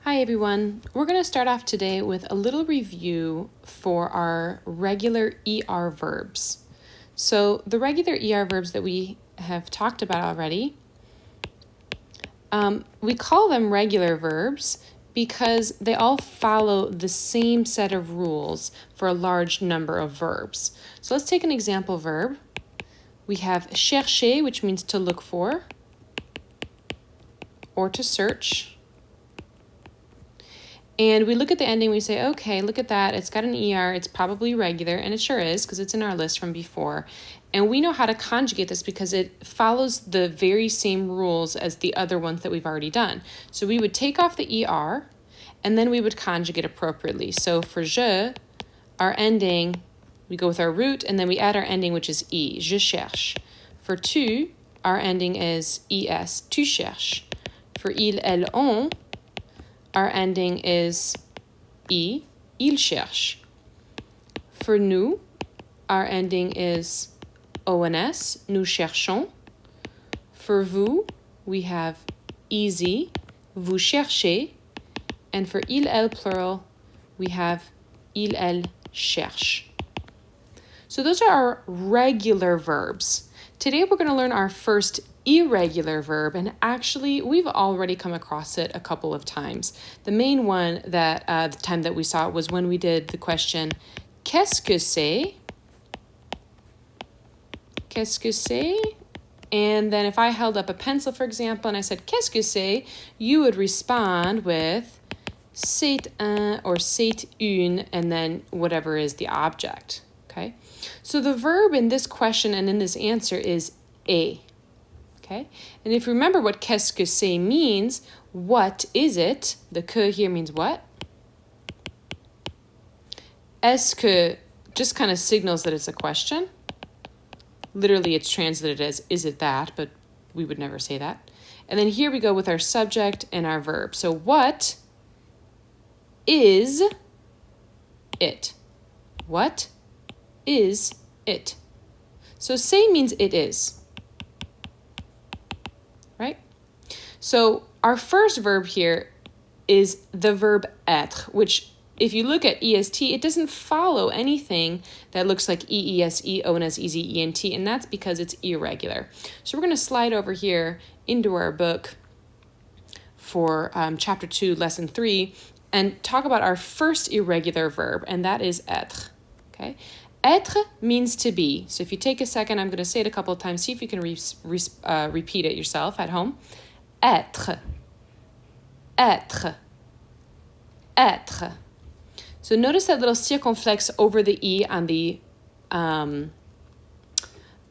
Hi everyone. We're going to start off today with a little review for our regular ER verbs. So the regular ER verbs that we have talked about already, we call them regular verbs because they all follow the same set of rules for a large number of verbs. So let's take an example verb. We have chercher, which means to look for or to search. And we look at the ending, we say, okay, look at that. It's got an ER, it's probably regular, and it sure is because it's in our list from before. And we know how to conjugate this because it follows the very same rules as the other ones that we've already done. So we would take off the ER, and then we would conjugate appropriately. So for je, our ending, we go with our root, and then we add our ending, which is E, je cherche. For tu, our ending is ES, tu cherches. For il, elle, on, our ending is I, il cherche. For nous, our ending is ONS, nous cherchons. For vous, we have easy, vous cherchez. And for il, elle, plural, we have il, elle, cherche. So those are our regular verbs. Today we're going to learn our first irregular verb, and actually we've already come across it a couple of times. The main one that the time that we saw it was when we did the question, qu'est-ce que c'est? Qu'est-ce que c'est? And then if I held up a pencil, for example, and I said, qu'est-ce que c'est? You would respond with c'est un or c'est une, and then whatever is the object, okay? So the verb in this question and in this answer is est. Okay, and if you remember what qu'est-ce que c'est means, what is it? The que here means what? Est-ce que just kind of signals that it's a question. Literally, it's translated as is it that, but we would never say that. And then here we go with our subject and our verb. So what is it? What is it? So say means it is. Right? So our first verb here is the verb être, which if you look at EST, it doesn't follow anything that looks like EES, EONS, EZ, ENT, and that's because it's irregular. So we're going to slide over here into our book for chapter 2, lesson 3, and talk about our first irregular verb, and that is être. Okay? Être means to be. So if you take a second, I'm going to say it a couple of times. See if you can repeat it yourself at home. Être. Être. Être. So notice that little circumflex over the E on the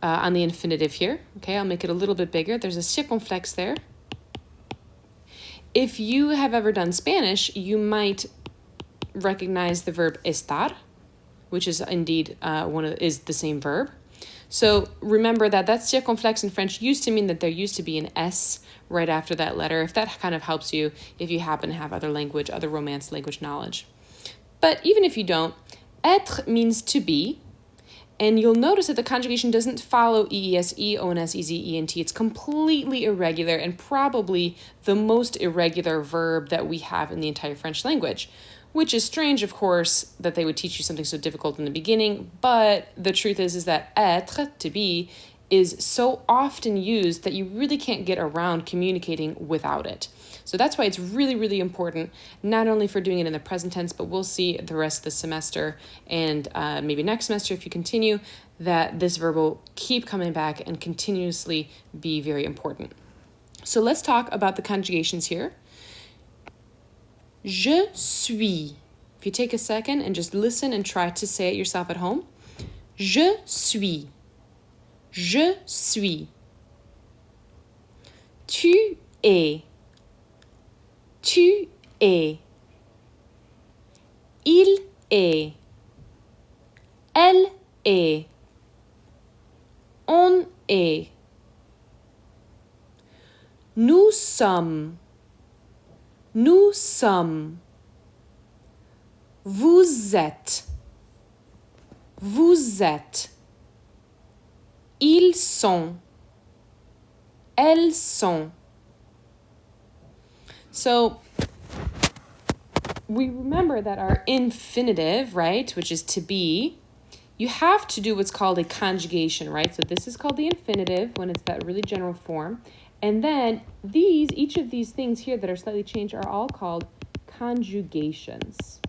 infinitive here. Okay, I'll make it a little bit bigger. There's a circumflex there. If you have ever done Spanish, you might recognize the verb estar, which is indeed is the same verb. So remember that circumflex in French used to mean that there used to be an S right after that letter, if that kind of helps you if you happen to have other Romance language knowledge. But even if you don't, être means to be, and you'll notice that the conjugation doesn't follow EES, EONS, EZ, ENT. It's completely irregular and probably the most irregular verb that we have in the entire French language. Which is strange, of course, that they would teach you something so difficult in the beginning, but the truth is that être, to be, is so often used that you really can't get around communicating without it. So that's why it's really, really important, not only for doing it in the present tense, but we'll see the rest of the semester and maybe next semester if you continue, that this verb will keep coming back and continuously be very important. So let's talk about the conjugations here. Je suis. If you take a second and just listen and try to say it yourself at home. Je suis. Je suis. Tu es. Tu es. Il est. Elle est. On est. Nous sommes. Nous sommes. Vous êtes. Vous êtes. Ils sont. Elles sont. So we remember that our infinitive, right, which is to be, you have to do what's called a conjugation, right? So this is called the infinitive when it's that really general form. And then each of these things here that are slightly changed are all called conjugations.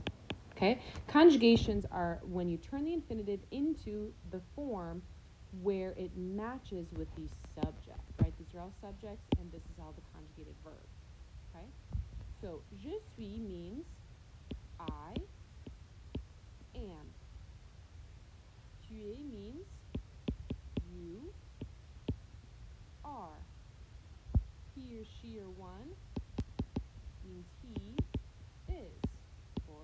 Okay? Conjugations are when you turn the infinitive into the form where it matches with the subject, right? These are all subjects, and this is all the conjugated verb. Okay? So, je suis means I am. Tu es means you are. He or she or one means he is. Or,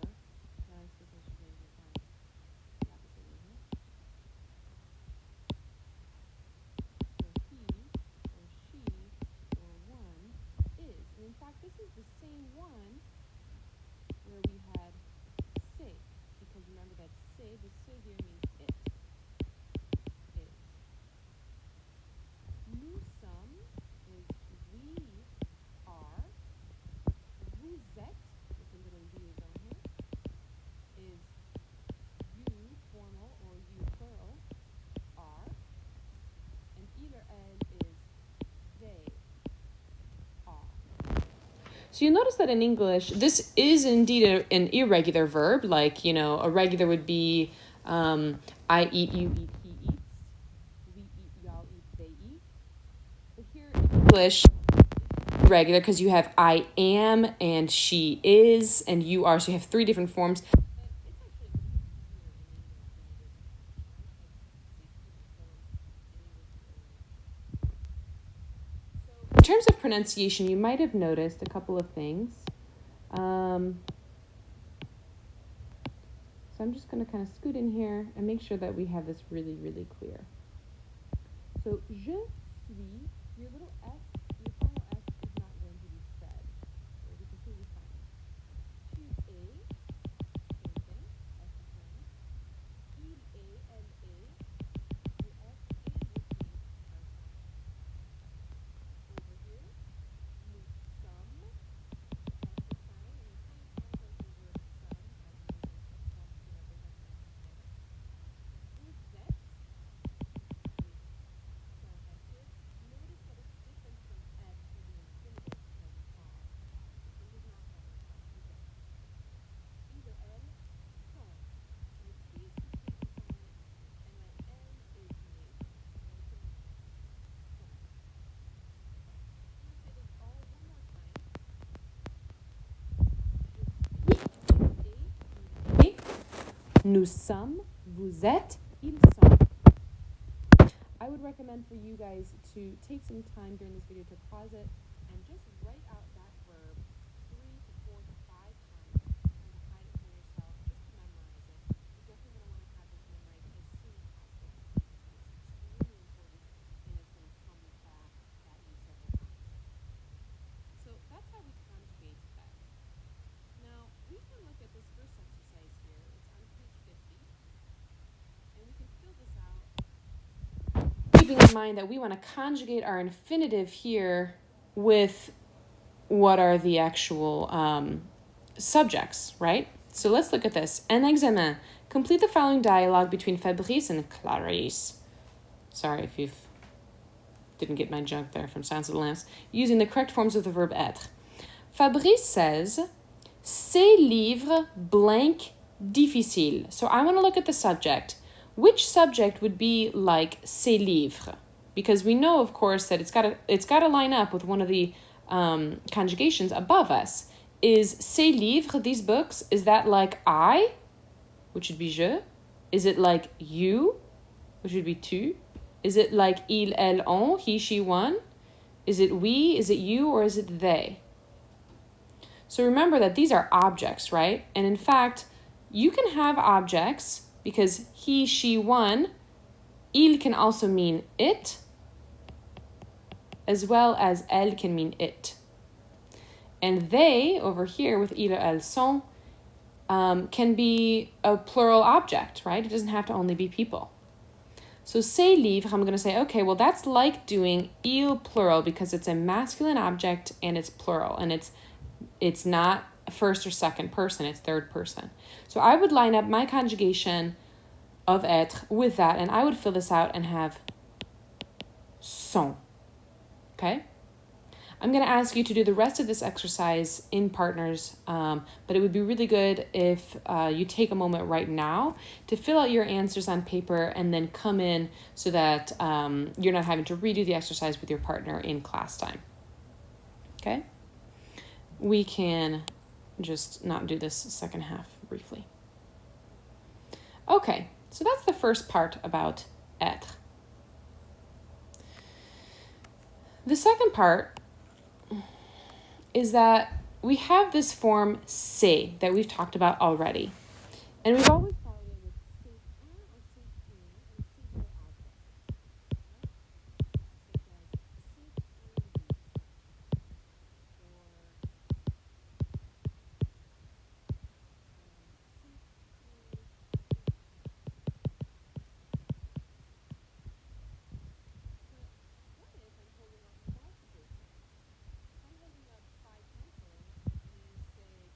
I suppose I should maybe find the opposite way here. So he or she or one is. And in fact, this is the same one where we had c'est, because remember that c'est, the c'est here means it is. Nous sommes is we are. Vous êtes, with a little liaison here, is you, formal, or you, plural, are. And il or elle is they are. So you'll notice that in English, this is indeed an irregular verb. Like, a regular would be I eat, you eat, he eats. We eat, y'all eat, they eat. But here in English, it's irregular because you have I am and she is and you are. So you have three different forms. In terms of pronunciation, you might have noticed a couple of things. So I'm just going to kind of scoot in here and make sure that we have this really, really clear. So, je suis, your little S, your final S is not going to be said. It will be completely silent. Tu es, same thing, S is silent. Il est, elle est, your S and your T are silent. Over here, nous sommes, S is silent, and it kind of sounds like the word some, as in they have S together. Vous êtes is sound-essive. Notice that it's different from S for the infinitive because are. This one does not have an R. Vous êtes. Il or elle, sont. My T is completely silent, and my N is nasal. I'm going to put an S. Sont. I'm going to say this all one more time. Je suis, nous sommes, vous êtes, ils sont. I would recommend for you guys to take some time during this video to pause it and just write out that verb 3 to 4 to 5 times and hide it for yourself just to memorize it. You're definitely going to want to have this memorized as soon as possible because it's extremely important and it's going to come back at you several times. So that's how we conjugate that. Now, we can look at this first exercise here. It's on page 50. And we can fill this out, keeping in mind that we want to conjugate our infinitive here with what are the actual subjects, right? So let's look at this. Un examen. Complete the following dialogue between Fabrice and Clarisse. Sorry if you didn't get my joke there from Silence of the Lambs. Using the correct forms of the verb être. Fabrice says, ces livres blank difficile. So I want to look at the subject. Which subject would be like ces livres? Because we know, of course, that it's got to line up with one of the conjugations above us. Is ces livres, these books, is that like I, which would be je? Is it like you, which would be tu? Is it like il, elle, on, he, she, one? Is it we, is it you, or is it they? So remember that these are objects, right? And in fact, you can have objects because he, she, one, il can also mean it, as well as elle can mean it. And they, over here with il or elles sont, can be a plural object, right? It doesn't have to only be people. So ces livres, I'm going to say, okay, well, that's like doing il plural because it's a masculine object and it's plural. And it's not first or second person, it's third person. So I would line up my conjugation of être with that, and I would fill this out and have sont. Okay? I'm going to ask you to do the rest of this exercise in partners, but it would be really good if you take a moment right now to fill out your answers on paper and then come in so that you're not having to redo the exercise with your partner in class time. Okay? We can just not do this second half briefly. Okay, so that's the first part about être. The second part is that we have this form c'est that we've talked about already. And we've always followed it with c'est un or c'est une and singular object.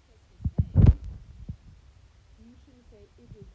Such as c'est un livre. You shouldn't say is it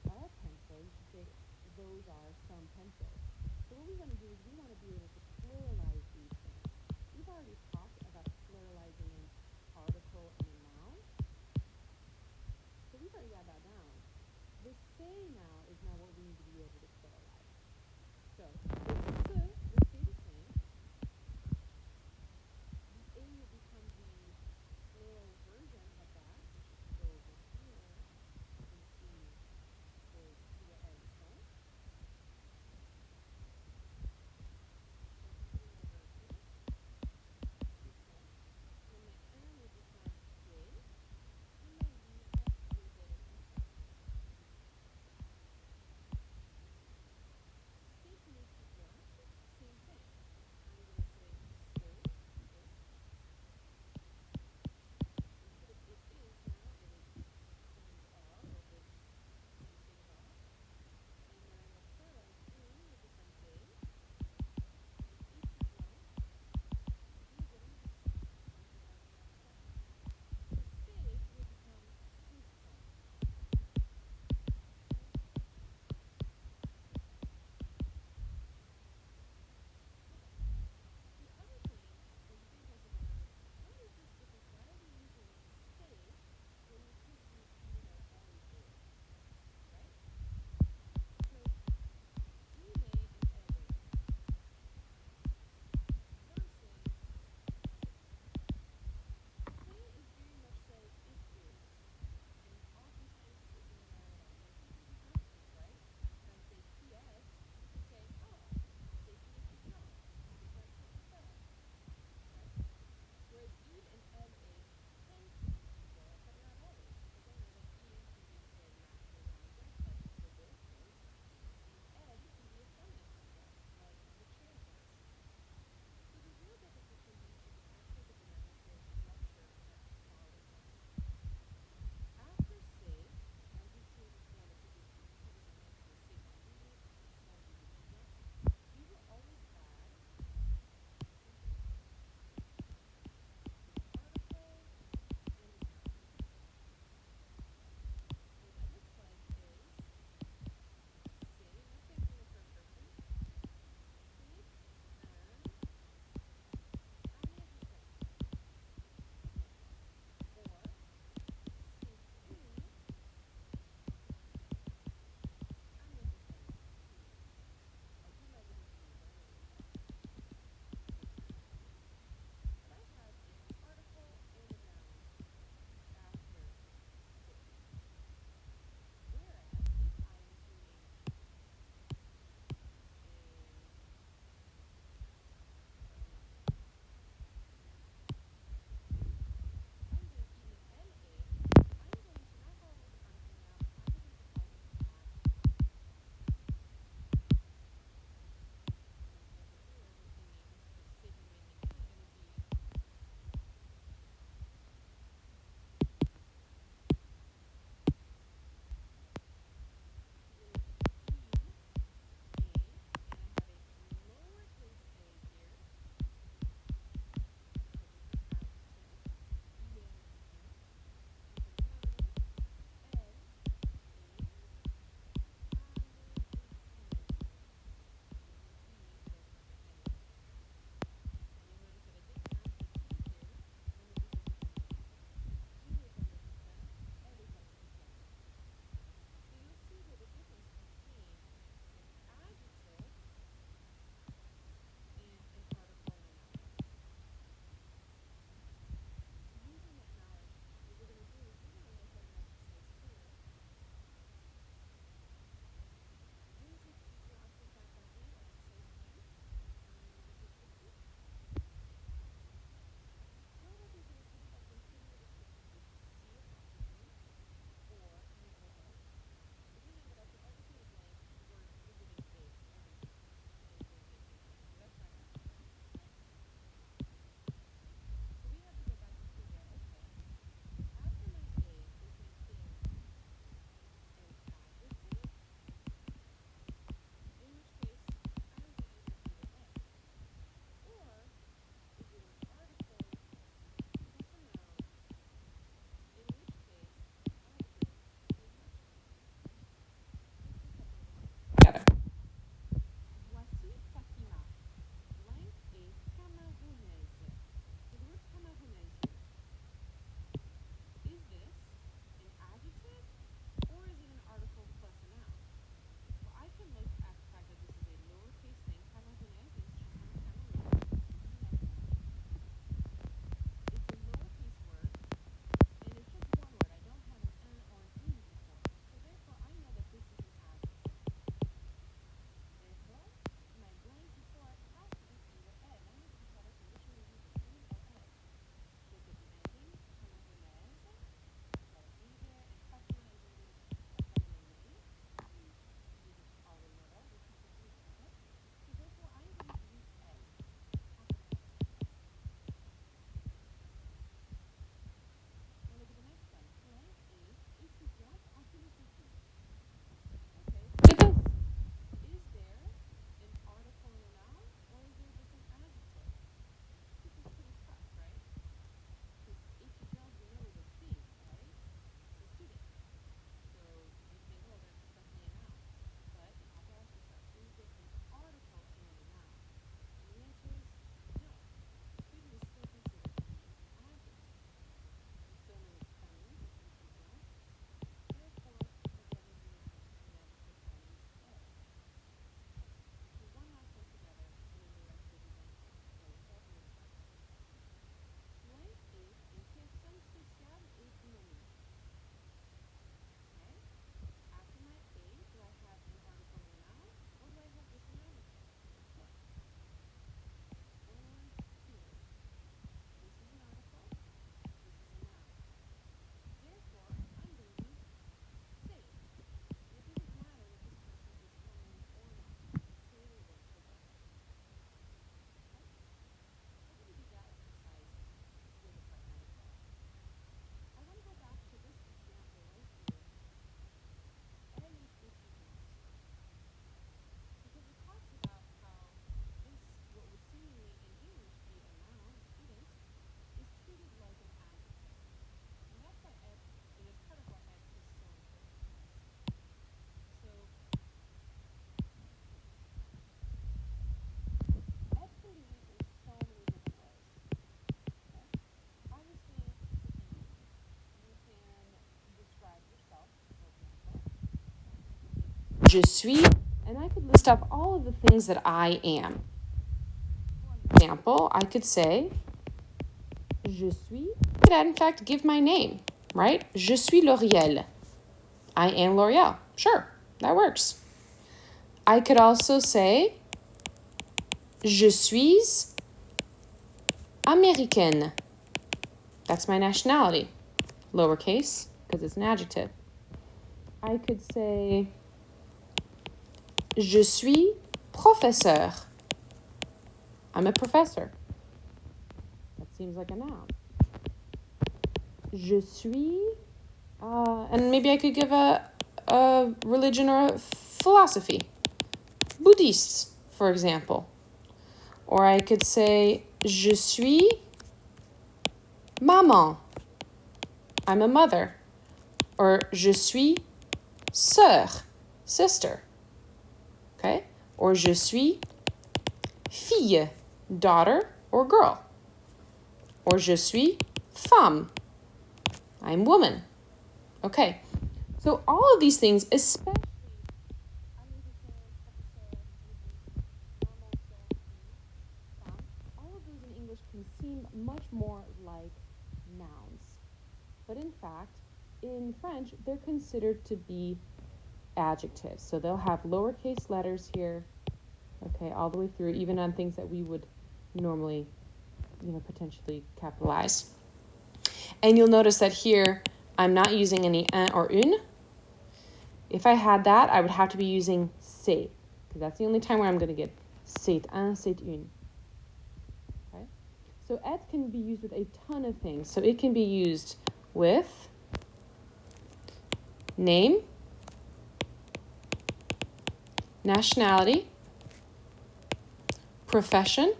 je suis, and I could list off all of the things that I am. For example, I could say, je suis, I could in fact give my name, right? Je suis L'Oréal. I am L'Oreal. Sure, that works. I could also say, je suis Américaine. That's my nationality. Lowercase, because it's an adjective. I could say, je suis professeur. I'm a professor. That seems like a noun. Je suis, and maybe I could give a religion or a philosophy. Buddhists, for example. Or I could say, je suis maman. I'm a mother. Or je suis sœur, sister. Okay? Or je suis fille, daughter or girl. Or je suis femme. I'm woman. Okay. So all of these things, especially all of those in English can seem much more like nouns. But in fact, in French, they're considered to be adjectives. So they'll have lowercase letters here, okay, all the way through, even on things that we would normally, potentially capitalize. And you'll notice that here, I'm not using any un or une. If I had that, I would have to be using c'est, because that's the only time where I'm going to get c'est un, c'est une. Okay? So être can be used with a ton of things. So it can be used with name, nationality, profession,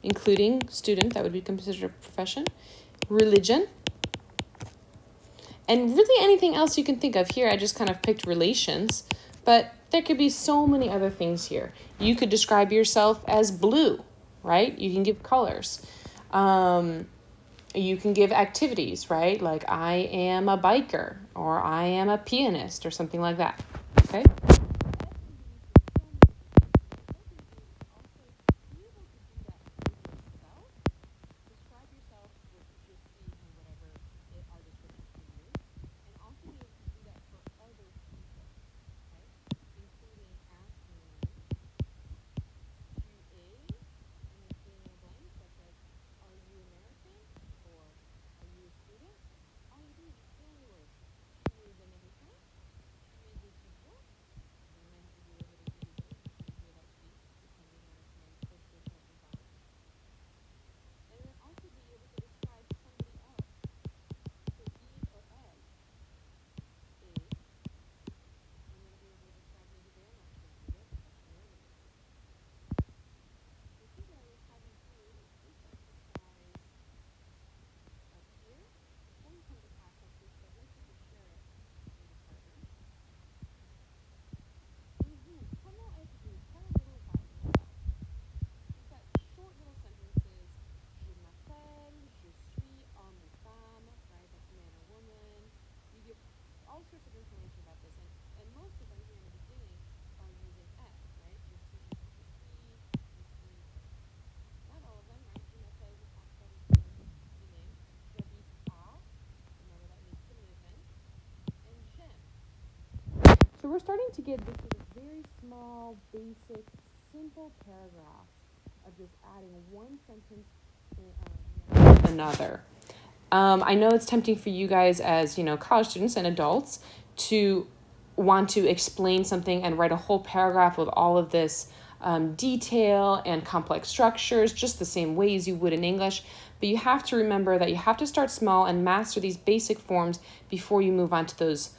including student, that would be considered a profession, religion, and really anything else you can think of. Here I just kind of picked relations, but there could be so many other things here. You could describe yourself as blue, right? You can give colors. You can give activities, right? Like I am a biker, or I am a pianist, or something like that, okay? So we're starting to get this sort of very small, basic, simple paragraphs of just adding one sentence in another. I know it's tempting for you guys as, college students and adults to want to explain something and write a whole paragraph with all of this detail and complex structures, just the same way as you would in English. But you have to remember that you have to start small and master these basic forms before you move on to those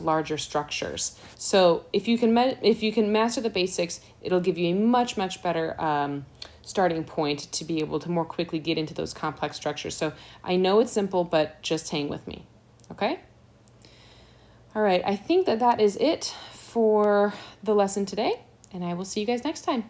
larger structures. So if you can master the basics, it'll give you a much, much better starting point to be able to more quickly get into those complex structures. So I know it's simple, but just hang with me, okay? All right, I think that is it for the lesson today, and I will see you guys next time.